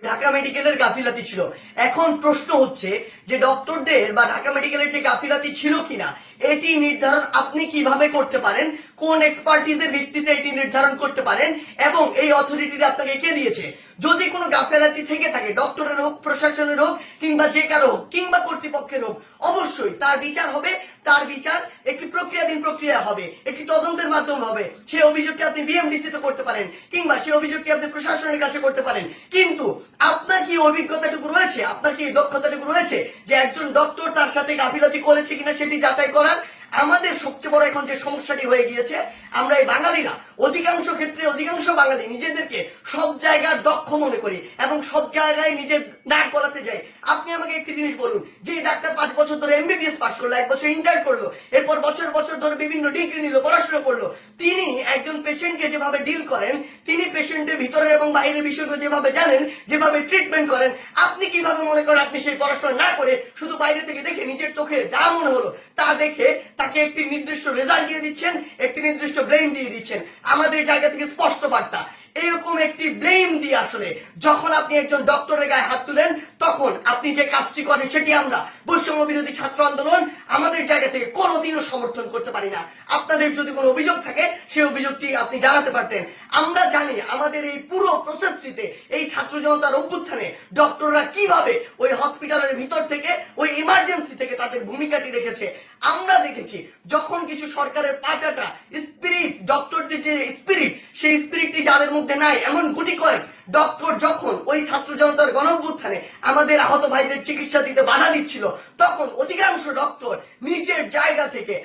ঢাকা মেডিকেলের গাফিলাতি ছিল। এখন প্রশ্ন হচ্ছে যে ডক্টরদের বা ঢাকা মেডিকেলের যে গাফিলাতি ছিল কিনা এটি নির্ধারণ আপনি কিভাবে করতে পারেন, কোন এক্সপার্টিজের ভিত্তিতে এটি নির্ধারণ করতে পারেন এবং এই অথরিটিটা আপনাকে কে দিয়েছে। যদি কোনো গাফিলাতি থেকে থাকে, ডক্টরের হোক, প্রশাসনের হোক, কিংবা যে কারো হোক, কিংবা কর্তৃপক্ষের হোক, অবশ্যই তার বিচার হবে। তার বিচার একটি প্রক্রিয়াধীন প্রক্রিয়া হবে, একটি তদন্তের মাধ্যমে হবে। সেই অভিযোগকে আপনি বিএমডিসি তে করতে পারেন, কিংবা সেই অভিযোগকে আপনি প্রশাসনের কাছে করতে পারেন। কিন্তু আপনার কি অভিজ্ঞতাটুকু রয়েছে, আপনার কি দক্ষতাটুকু রয়েছে যে একজন ডক্টর তার সাথে গাফিলতি করেছে কিনা সেটি যাচাই করার? আমাদের সবচেয়ে বড় এখন যে সমস্যাটি হয়ে গিয়েছে, আমরা এই বাঙালিরা অধিকাংশ ক্ষেত্রে অধিকাংশ বাঙালি নিজেদেরকে সব জায়গার দক্ষ মনে করি এবং সব জায়গায় নিজের নাক গলাতে যাই। আপনি আমাকে একটি জিনিস বলুন, যে ডাক্তার 5 বছর ধরে এমবিবিএস পাস করলো, 1 বছর ইন্টার্ন করলো, এরপর বছর বছর ধরে বিভিন্ন ডিগ্রি নিল, পড়াশোনা করলো, তিনি একজন পেশেন্টকে যেভাবে ডিল করেন, তিনি পেশেন্টের ভিতরের এবং বাইরের বিষয়গুলো যেভাবে জানেন, যেভাবে ট্রিটমেন্ট করেন, আপনি কিভাবে মনে করেন আপনি সেই পড়াশোনা না করে শুধু বাইরে থেকে দেখে নিজের চোখে যা মনে হলো তা দেখে তাকে একটি নির্দিষ্ট রেজাল্ট দিয়ে দিচ্ছেন, একটি নির্দিষ্ট ব্লেম দিয়ে দিচ্ছেন। আমাদের জায়গা থেকে স্পষ্ট বার্তা, এরকম একটি ব্লেম দিয়ে আসলে যখন আপনি একজন ডক্টরের গায়ে হাত তুলেন, তখন আপনি যে কাজটি করেন সেটি আমরা বৈষম্য বিরোধী ছাত্র আন্দোলন আমাদের জায়গা থেকে কোনোদিনও সমর্থন করতে পারি না। আপনাদের যদি কোনো অভিযোগ থাকে সেই অভিযোগটি আপনি জানাতে পারতেন। আমরা জানি আমাদের এই পুরো প্রসেসটিতে, এই ছাত্র জনতার অভ্যুত্থানে ডক্টররা কিভাবে ওই হসপিটালের ভিতর থেকে, ওই ইমার্জেন্সি থেকে তাদের ভূমিকাটি রেখেছে। আমরা দেখেছি যখন কিছু সরকারের পাঁচাটা স্পিরিট, ডক্টরদের যে স্পিরিট, সেই স্পিরিটটি যাদের মধ্যে নাই, এমন গুটি কয়েক ডক্টর যখন ওই ছাত্র জনতার গণঅভ্যুত্থানে আমাদের আহত ভাইদের চিকিৎসা দিতে বাধা দিচ্ছিল, তখন অধিকাংশ ডক্টর নিজের জায়গা থেকে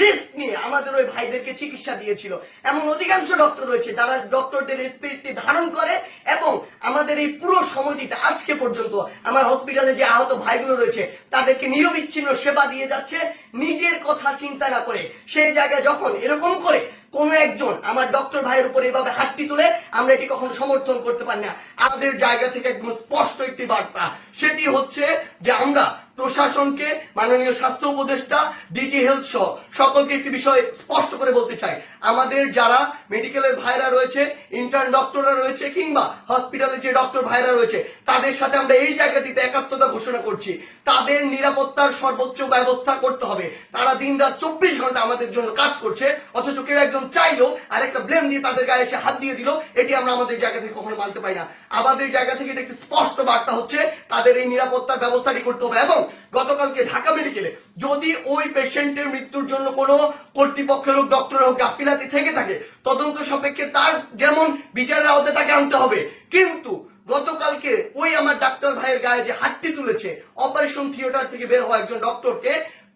রিস্ক নিয়ে আমাদের ওই ভাইদেরকে চিকিৎসা দিয়েছিল। এমন অধিকাংশ ডক্টর রয়েছে যারা ডক্টরদের স্পিরিটটি ধারণ করে এবং আমাদের এই পুরো সময়টিতে আজকে পর্যন্ত আমার হসপিটালে যে আহত ভাইগুলো রয়েছে তাদেরকে নিরবিচ্ছিন্ন সেবা দিয়ে যাচ্ছে, নিজের কথা চিন্তা না করে। সেই জায়গায় যখন এরকম করে কোন একজন আমার ডক্টর ভাইয়ের উপর এইভাবে হাতটি তুলে, আমরা এটি কখনো সমর্থন করতে পারি না। আমাদের জায়গা থেকে একদম স্পষ্ট একটি বার্তা, সেটি হচ্ছে যে আমরা প্রশাসনকে, মাননীয় স্বাস্থ্য উপদেষ্টা, ডিজি হেলথ সহ সকলকে একটি বিষয় স্পষ্ট করে বলতে চাই, আমাদের যারা মেডিকেলের ভাইরা রয়েছে, ইন্টার্ন ডক্টররা রয়েছে, কিংবা হসপিটালে যে ডক্টর ভাইরা রয়েছে, তাদের সাথে আমরা এই জায়গাটিতে একাত্মতা ঘোষণা করছি। তাদের নিরাপত্তার সর্বোচ্চ ব্যবস্থা করতে হবে। তারা দিন রাত 24 ঘন্টা আমাদের জন্য কাজ করছে, অথচ কেউ একজন চাইলো আর একটা ব্লেম দিয়ে তাদের গায়ে এসে হাত দিয়ে দিল, এটি আমরা আমাদের জায়গা থেকে কখনো মানতে পারি না। আমাদের জায়গা থেকে এটা একটি স্পষ্ট বার্তা হচ্ছে, তাদের এই নিরাপত্তার ব্যবস্থাটি করতে হবে। এবং গতকালকে ঢাকা মেডিকেলে যদি ওই পেশেন্টের মৃত্যুর জন্য কোনো কর্তৃপক্ষের হোক, ডক্টরের হোক গাফিলাতি থেকে থাকে, তদন্ত সাপেক্ষে তার যেমন বিচারের আওতায় তাকে আনতে হবে। কিন্তু গতকালকে ওই আমার ডাক্তার ভাইয়ের গায়ে যে হাতটি তুলেছে, অপারেশন থিয়েটার থেকে বের হওয়া একজন ডক্টরকে,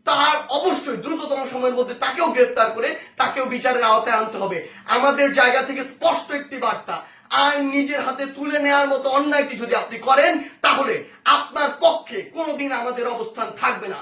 তার অবশ্যই দ্রুততম সময়ের মধ্যে তাকেও গ্রেফতার করে তাকেও বিচারের আওতায় আনতে হবে। আমাদের জায়গা থেকে স্পষ্ট একটি বার্তা, আইন নিজের হাতে তুলে নেওয়ার মতো অন্যায়টি যদি আপনি করেন, তাহলে আপনার পক্ষে কোনোদিন আমাদের অবস্থান থাকবে না।